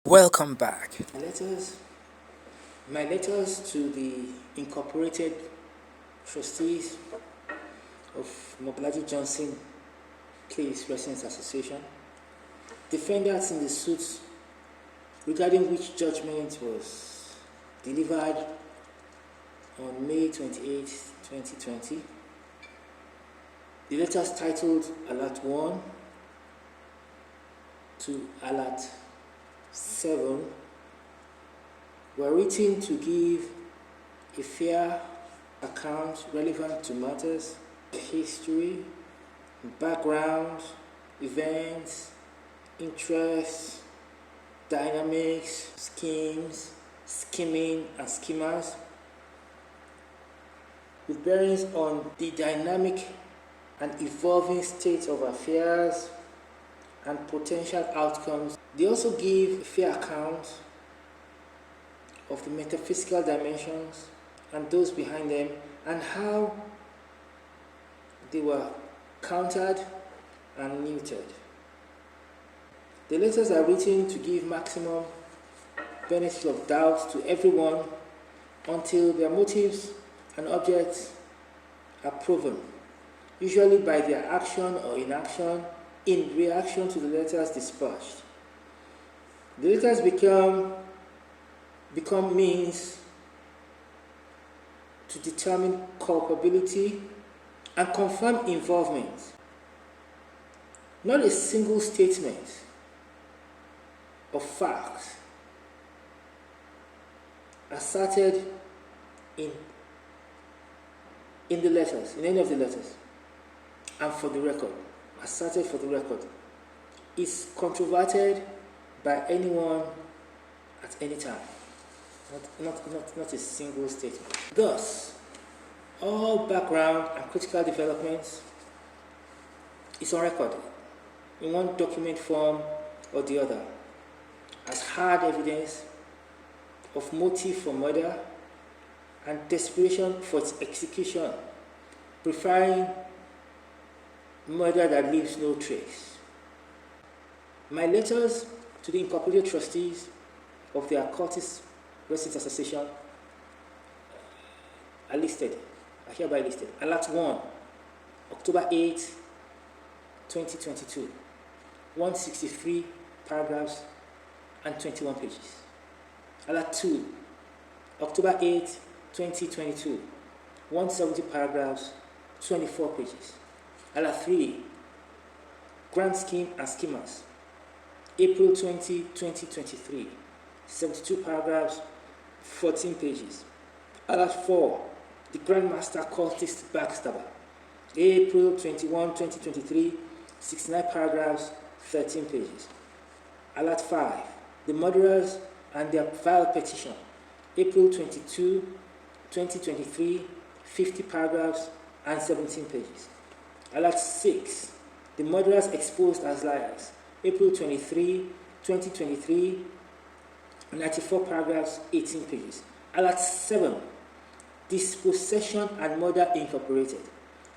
Welcome back. My letters to the incorporated trustees of Mobility Johnson Place Residents Association, defendants in the suit regarding which judgment was delivered on May 28, 2020. The letters titled Alert 1 to Alert 7 were written to give a fair account relevant to matters, history, background, events, interests, dynamics, schemes, scheming, and schemers, with bearings on the dynamic and evolving state of affairs and potential outcomes. They also give a fair account of the metaphysical dimensions and those behind them, and how they were countered and neutered. The letters are written to give maximum benefit of doubt to everyone until their motives and objects are proven, usually by their action or inaction in reaction to the letters dispatched. The letters become means to determine culpability and confirm involvement. Not a single statement of facts asserted in the letters, in any of the letters, and for the record, asserted for the record, is controverted by anyone at any time. Not a single statement. Thus, all background and critical developments is on record in one document form or the other as hard evidence of motive for murder and desperation for its execution, preferring murder that leaves no trace. My letters to the incorporated trustees of the Occultist Residents Association are hereby listed. Alert 1, October 8, 2022, 163 paragraphs and 21 pages. Alert 2, October 8, 2022, 170 paragraphs, 24 pages. Alert 3, Grand Scheme and Schemers, April 20, 2023, 72 paragraphs, 14 pages. Alert 4, The Grandmaster Cultist Backstabber, April 21, 2023, 69 paragraphs, 13 pages. Alert 5, The Murderers and Their Vile Petition, April 22, 2023, 50 paragraphs and 17 pages. Alert 6, The Murderers Exposed as Liars, April 23, 2023, 94 paragraphs, 18 pages. Alert 7, Dispossession and Murder Incorporated,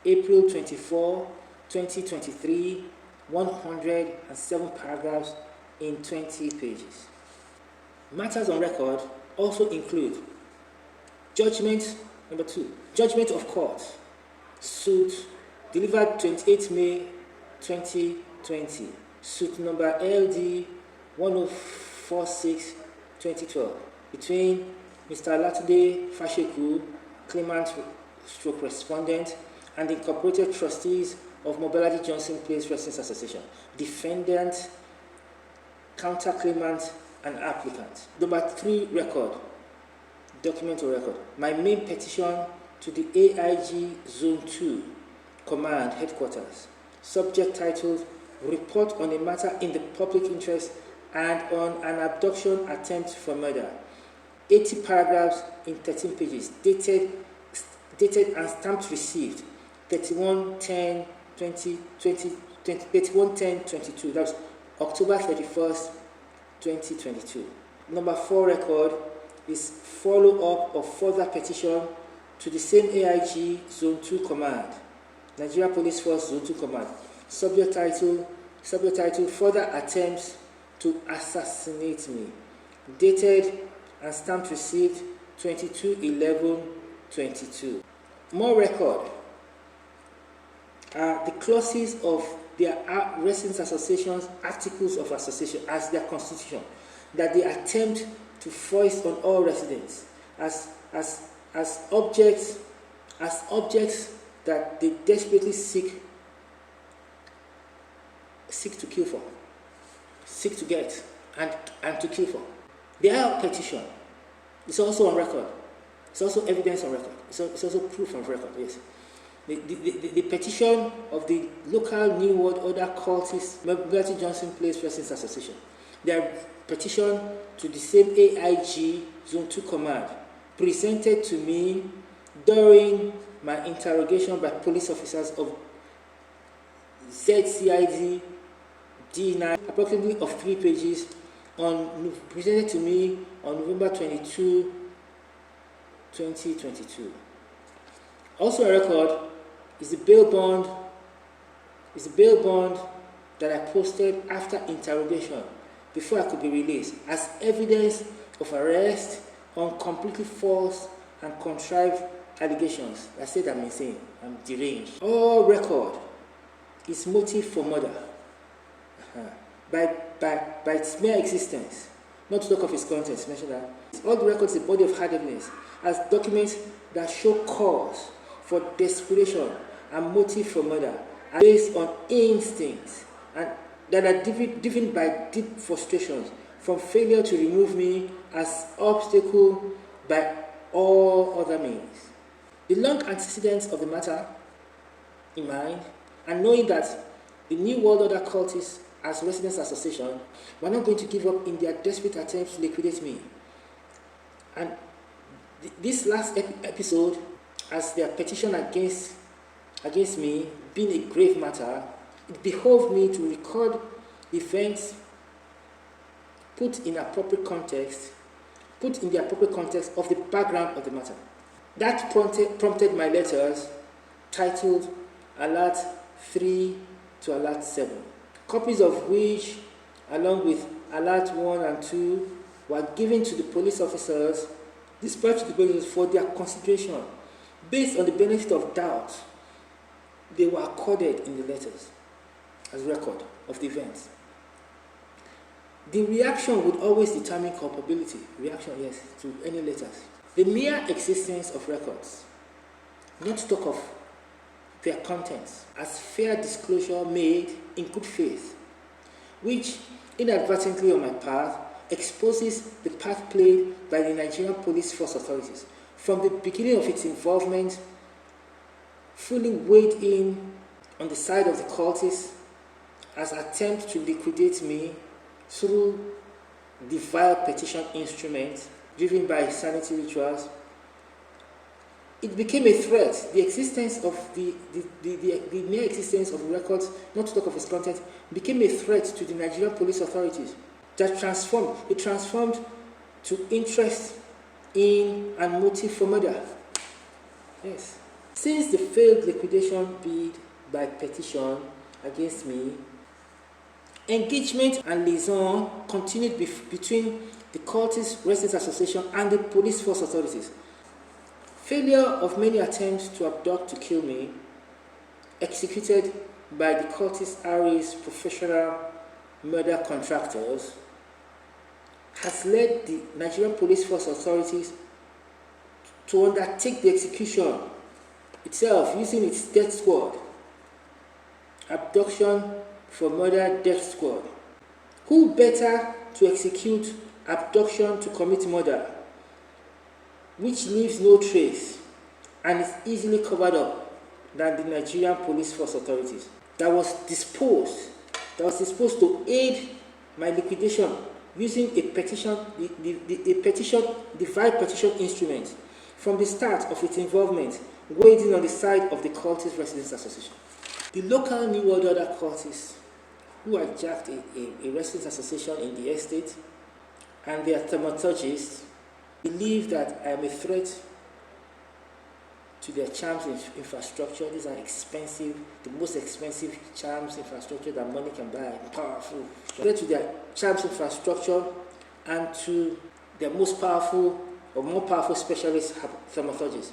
April 24, 2023, 107 paragraphs in 20 pages. Matters on record also include judgment number 2, judgment of court, suit delivered 28 May 2020, suit number LD 1046 2012, between Mr. Latude Fasheku, claimant stroke respondent, and the incorporated trustees of Mobility Johnson Place Residents Association, defendant, counterclaimant, and applicant. Number 3 record, document or record. My main petition to the AIG Zone 2 Command Headquarters, subject titled Report on a Matter in the Public Interest and on an Abduction attempt for murder. 80 paragraphs in 13 pages, dated and stamped received 31/10/2022. That's October 31st, 2022. Number 4 record is follow-up of further petition to the same AIG Zone 2 Command, Nigeria Police Force Zone 2 Command, subject title Further Attempts to assassinate me. Dated and stamped received 22/11/22. More record are the clauses of their residents associations articles of association as their constitution that they attempt to foist on all residents as objects that they desperately seek to kill for, seek to get and to kill for. Their petition is also on record. It's also evidence on record. It's also proof on record, yes. The petition of the local New World Order cultist Bertie Johnson Place Residents Association. Their petition to the same AIG Zone 2 Command presented to me during my interrogation by police officers of ZCID D9, approximately of 3 pages, presented to me on November 22, 2022. Also a record is the bail bond that I posted after interrogation before I could be released as evidence of arrest on completely false and contrived allegations. I said I'm insane, I'm deranged. All record is motive for murder by its mere existence, not to talk of its contents. Mention that. All the records is a body of hard evidence as documents that show cause for desperation and motive for murder are based on instincts and that are driven by deep frustrations from failure to remove me as obstacle by all other means. The long antecedents of the matter in mind, and knowing that the New World Order cultists as Residents Association were not going to give up in their desperate attempts to liquidate me. And this last episode, as their petition against me being a grave matter, it behoved me to record events put in the appropriate context of the background of the matter. That prompted my letters titled Alert 3 to Alert 7, copies of which, along with Alert 1 and 2, were given to the police officers, dispatched to the police for their consideration. Based on the benefit of doubt, they were accorded in the letters as record of the events. The reaction would always determine culpability. Reaction, yes, to any letters. The mere existence of records, not to talk of their contents, as fair disclosure made in good faith, which inadvertently on my part exposes the part played by the Nigerian police force authorities from the beginning of its involvement, fully weighed in on the side of the cultists as attempt to liquidate me through the vile petition instrument driven by sanity rituals. It became a threat. The existence of the mere existence of the records, not to talk of its content, became a threat to the Nigerian police authorities. It transformed to interest in and motive for murder. Yes. Since the failed liquidation bid by petition against me, engagement and liaison continued between the cultist Residents Association and the police force authorities. Failure of many attempts to abduct to kill me, executed by the cultist RA's professional murder contractors, has led the Nigerian police force authorities to undertake the execution itself using its death squad, Abduction-for-Murder death squad. Who better to execute abduction to commit murder, which leaves no trace and is easily covered up, than the Nigerian police force authorities that was disposed to aid my liquidation using a petition, the vile petition instrument from the start of its involvement, weighed in on the side of the cultist Residents Association. The local New World Order cultists who hijacked a residents association in the estate and their thaumaturgists believe that I am a threat to their charms infrastructure. These are expensive, the most expensive charms infrastructure that money can buy, powerful. Compared to their charms infrastructure and to their most powerful or more powerful specialist thaumaturgists.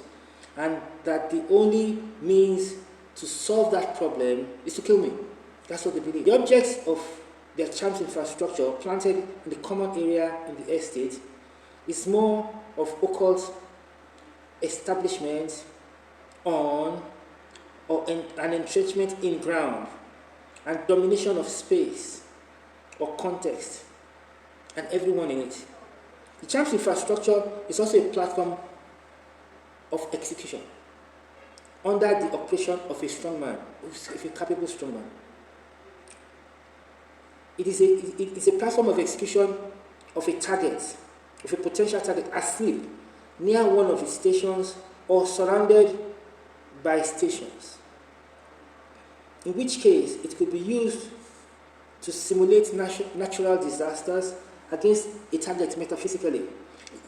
And that the only means to solve that problem is to kill me. That's what they believe. The objects of their charms infrastructure planted in the common area in the estate is more of occult establishment on or an entrenchment in ground and domination of space or context and everyone in it. The charms infrastructure is also a platform of execution under the operation of a strong man, a capable strong man. It is a platform of execution of a target, of a potential target asleep near one of its stations or surrounded by stations, in which case it could be used to simulate natural disasters against a target metaphysically,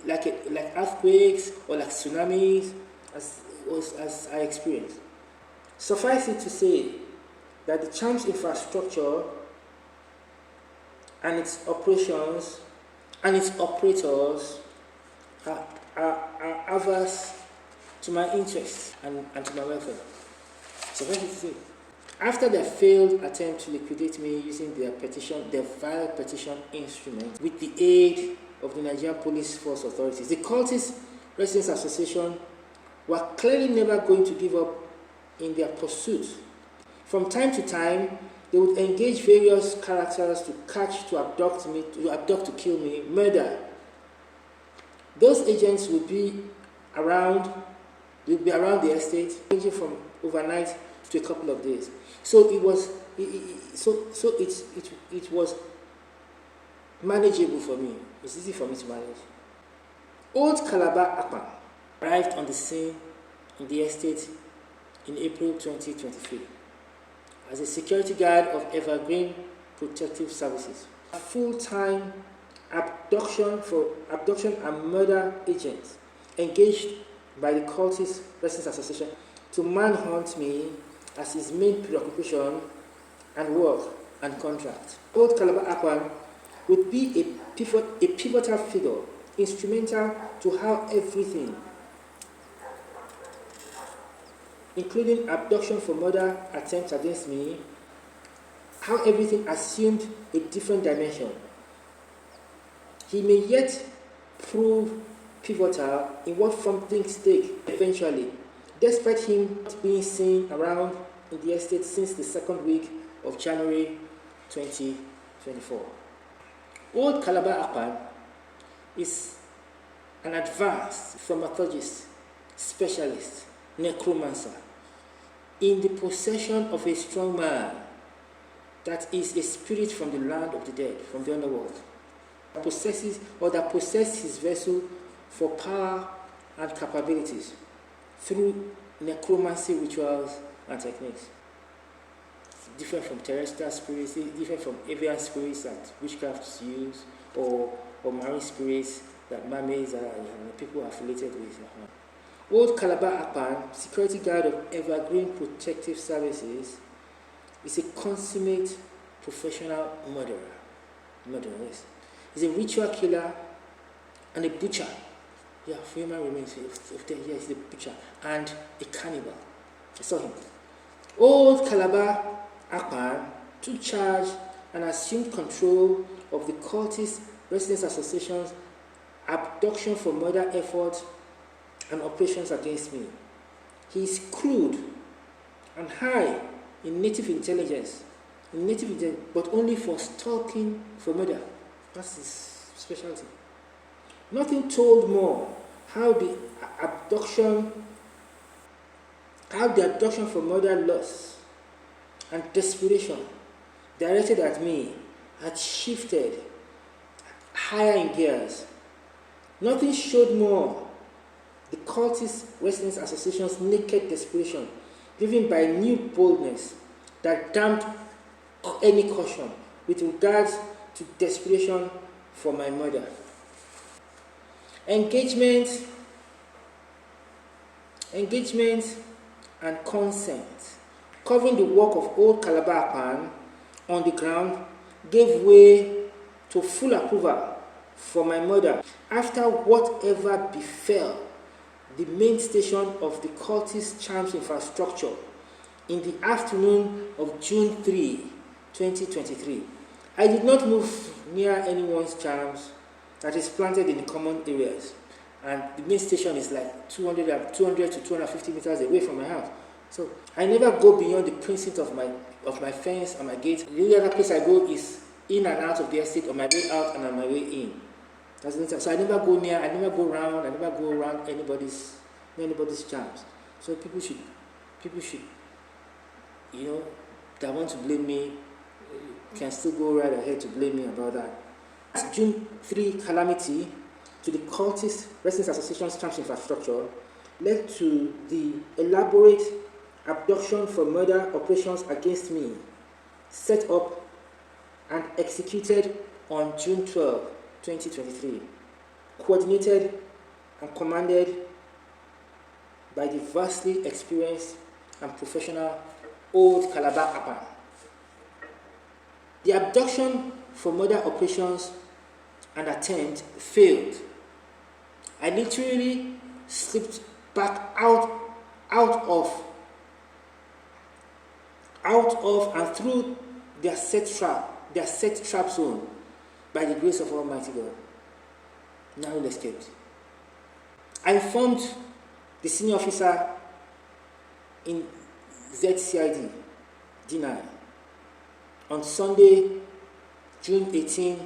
like earthquakes or like tsunamis, as I experienced. Suffice it to say that the charms infrastructure and its operations and its operators are averse to my interests and to my welfare. Suffice it to say, after their failed attempt to liquidate me using their vile petition instrument with the aid of the Nigerian Police Force authorities, the Cultist Residents Association were clearly never going to give up in their pursuit. From time to time, they would engage various characters to catch, to abduct, to kill me, murder. Those agents would be around the estate, ranging from overnight to a couple of days. So it was manageable for me. It's easy for me to manage. Old Calabar Akpan arrived on the scene in the estate in April 2023 as a security guard of Evergreen Protective Services, a full-time abduction and murder agent engaged by the Cultist Residents Association to manhunt me as his main preoccupation and work and contract. Old Calabar Akpan would be a pivotal figure, instrumental to how everything, including abduction-for-murder attempts against me, how everything assumed a different dimension. He may yet prove pivotal in what form things take eventually, despite him not being seen around in the estate since the second week of January 2024. Old Calabar Akpan is an advanced thaumaturgist, specialist, necromancer, in the possession of a strong man that is a spirit from the land of the dead, from the underworld, that possesses his vessel for power and capabilities through necromancy rituals and techniques. Different from terrestrial spirits, different from avian spirits that witchcrafts use, or marine spirits that mermaids and people are affiliated with. Old Calabar Akpan, security guard of Evergreen Protective Services, is a consummate professional murderer. Yes. He's a ritual killer and a butcher. Yeah, for human remains. Yeah, he's a butcher and a cannibal. I saw him. Old Calabar Akpan took charge and assumed control of the Cultist Residents Association's abduction-for-murder effort and operations against me. He is crude and high in native intelligence, but only for stalking for murder. That's his specialty. Nothing told more how the abduction-for-murder lust and desperation directed at me had shifted higher in gears. Nothing showed more the Cultist Residents Association's naked desperation, driven by new boldness that damped any caution with regards to desperation for my murder. Engagement engagement and consent, covering the work of Old Calabar Pan on the ground, gave way to full approval for my murder after whatever befell the main station of the cultist charms infrastructure in the afternoon of June 3, 2023. I did not move near anyone's charms that is planted in the common areas, and the main station is like 200 to 250 meters away from my house. So I never go beyond the precinct of my fence and my gate. The only other place I go is in and out of the estate, on my way out and on my way in. That's the so I never go near, I never go around anybody's charms. So people should, that want to blame me, can still go right ahead to blame me about that. June 3 calamity to the cultist Residents Association's charms infrastructure led to the elaborate abduction-for-murder operations against me, set up and executed on June 12, 2023, coordinated and commanded by the vastly experienced and professional Old Calabar Apan. The abduction-for-murder operations and attempt failed. I literally slipped back out of and through their set trap zone by the grace of Almighty God. Narrowly escaped. I informed the senior officer in ZCID D9 on Sunday, June 18,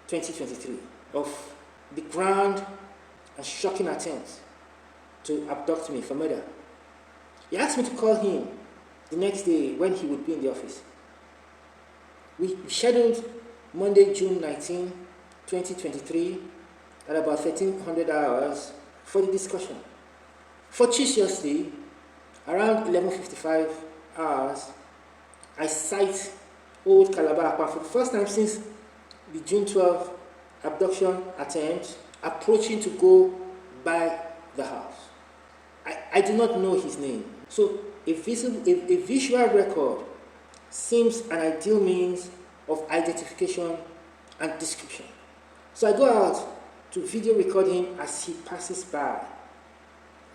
2023, of the grand and shocking attempt to abduct me for murder. He asked me to call him the next day when he would be in the office. We scheduled Monday, June 19, 2023 at about 1300 hours for the discussion. Fortuitously, around 11:55 hours, I sight Old Calabar for the first time since the June 12 abduction attempt, approaching to go by the house. I do not know his name, so a visual record seems an ideal means of identification and description. So I go out to video record him as he passes by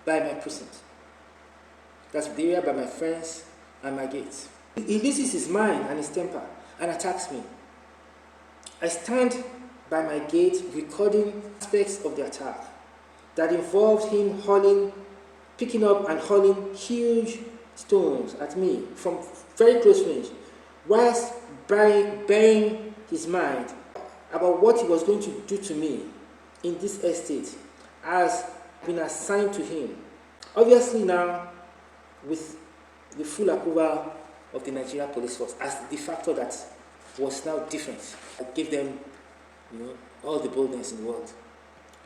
my precinct. That's the area by my friends and my gates. He loses his mind and his temper and attacks me. I stand by my gate recording aspects of the attack that involved him picking up and hurling huge stones at me from very close range, whilst bearing his mind about what he was going to do to me in this estate as been assigned to him. Obviously now, with the full approval of the Nigerian Police Force as the factor that was now different. I gave them, all the boldness in the world.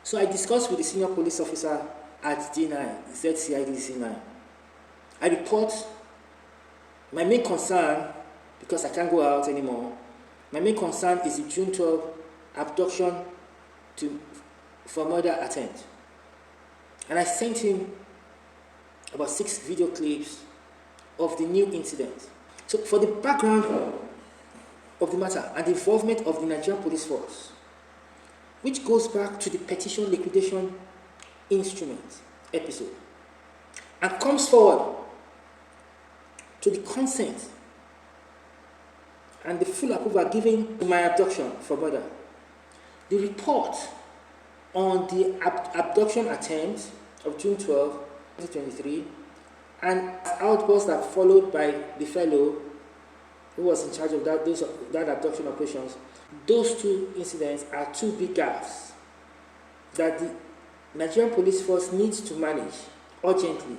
So I discussed with the senior police officer at D9, ZCID D9. I report my main concern, because I can't go out anymore, my main concern is the June 12 abduction-for-murder attempt. And I sent him about 6 video clips of the new incident. So for the background of the matter and the involvement of the Nigerian Police Force, which goes back to the petition liquidation instrument episode, and comes forward to the consent and the full approval given to my abduction for murder. The report on the abduction attempt of June 12, 2023, and outbursts that followed by the fellow who was in charge of that abduction operations, those 2 incidents are 2 big gaps that the Nigerian Police Force needs to manage urgently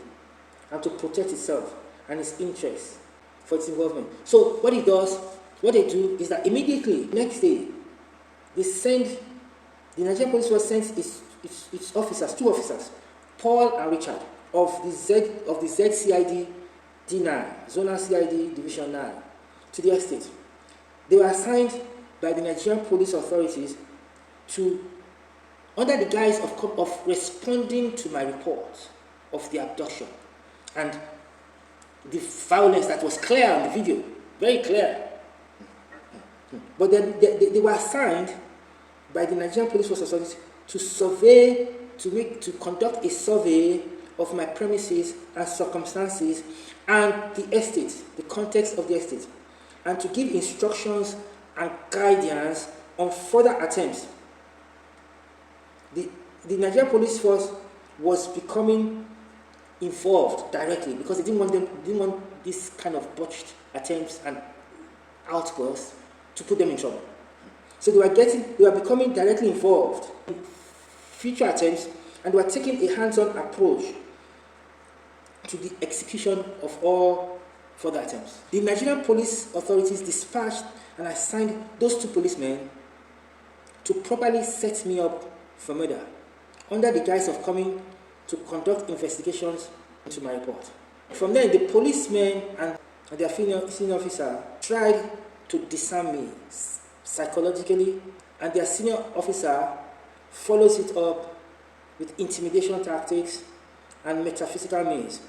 and to protect itself and its interests for its involvement. So what they do is that immediately, next day, the Nigerian Police Force sends its officers, 2 officers, Paul and Richard, of the ZCID D9, Zonal CID Division 9, to the estate. They were assigned by the Nigerian police authorities to, under the guise of responding to my report, of the abduction and the violence that was clear on the video, very clear. But then they were assigned by the Nigerian Police Force Authority to conduct a survey of my premises and circumstances and the estate, the context of the estate, and to give instructions and guidance on further attempts. The Nigerian Police Force was becoming involved directly because they didn't want this kind of botched attempts and outbursts to put them in trouble. So they were becoming directly involved in future attempts, and they were taking a hands-on approach to the execution of all further attempts. The Nigerian police authorities dispatched and assigned those 2 policemen to properly set me up for murder under the guise of coming to conduct investigations into my report. From then, the policemen and their senior officer tried to disarm me psychologically, and their senior officer follows it up with intimidation tactics and metaphysical means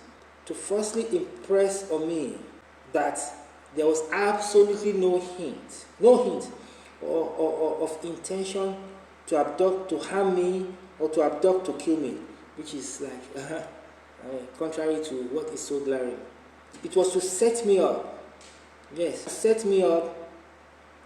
to firstly impress on me that there was absolutely no hint of intention to abduct, to harm me, or to abduct, to kill me, which is like contrary to what is so glaring. It was to set me up, set me up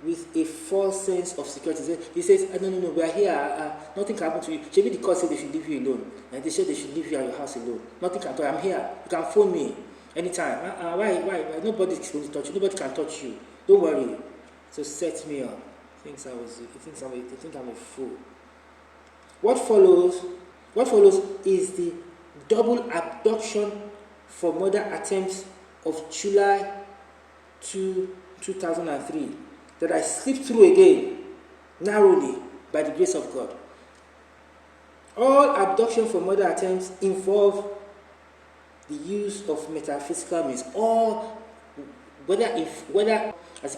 with a false sense of security. He says, no, we are here, nothing can happen to you. Maybe the court said they should leave you alone, and they said they should leave you at your house alone. Nothing can happen. I'm here. You can phone me anytime. Why? Nobody is going to touch you. Nobody can touch you. Don't worry. So set me up. He thinks I'm a fool. What follows is the double abduction for murder attempts of July 2003 that I slipped through again, narrowly, by the grace of God. All abduction for murder attempts involve the use of metaphysical means, or whether as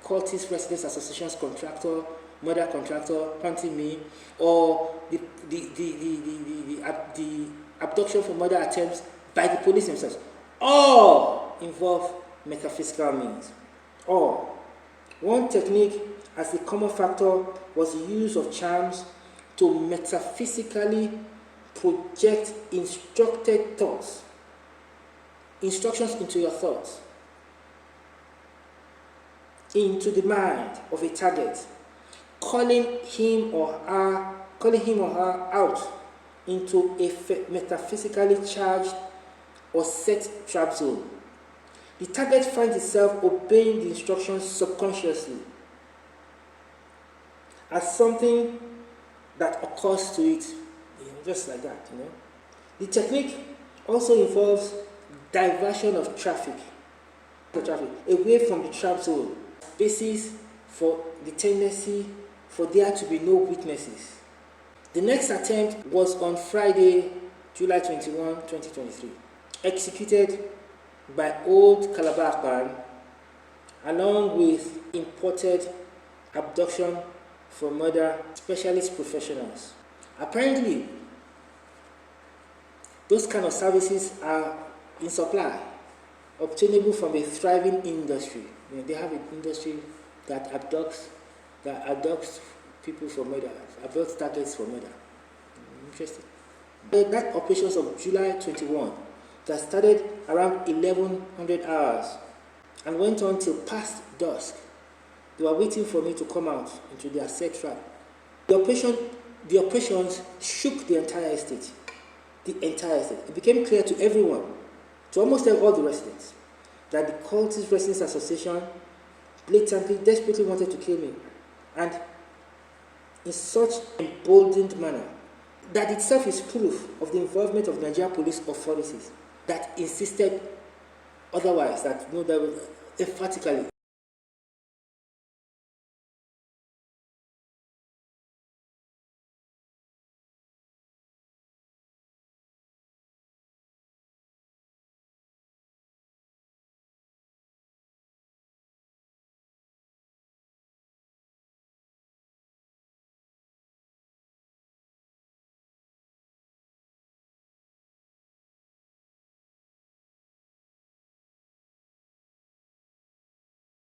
cultist residents associations contractor, murder contractor hunting me, or the abduction for murder attempts by the police themselves, all involve metaphysical means. All. One technique as a common factor was the use of charms to metaphysically project instructions into your thoughts, into the mind of a target, calling him or her out into a metaphysically charged or set trap zone. The target finds itself obeying the instructions subconsciously as something that occurs to it, just like that, The technique also involves diversion of traffic away from the trap zone, basis for the tendency for there to be no witnesses. The next attempt was on Friday, July 21, 2023, executed by Old Calabar Band, along with imported abduction-for-murder specialist professionals. Apparently, those kind of services are in supply, obtainable from a thriving industry. They have an industry that abducts people for murder, abducts targets for murder. Interesting. That operations of July 21 that started around 1100 hours and went on till past dusk. They were waiting for me to come out into their set trap. The operations shook the entire estate. It became clear to everyone, to almost all the residents, that the Cultist Residents Association blatantly, desperately wanted to kill me, and in such emboldened manner that itself is proof of the involvement of Nigerian police authorities that insisted otherwise, that that was emphatically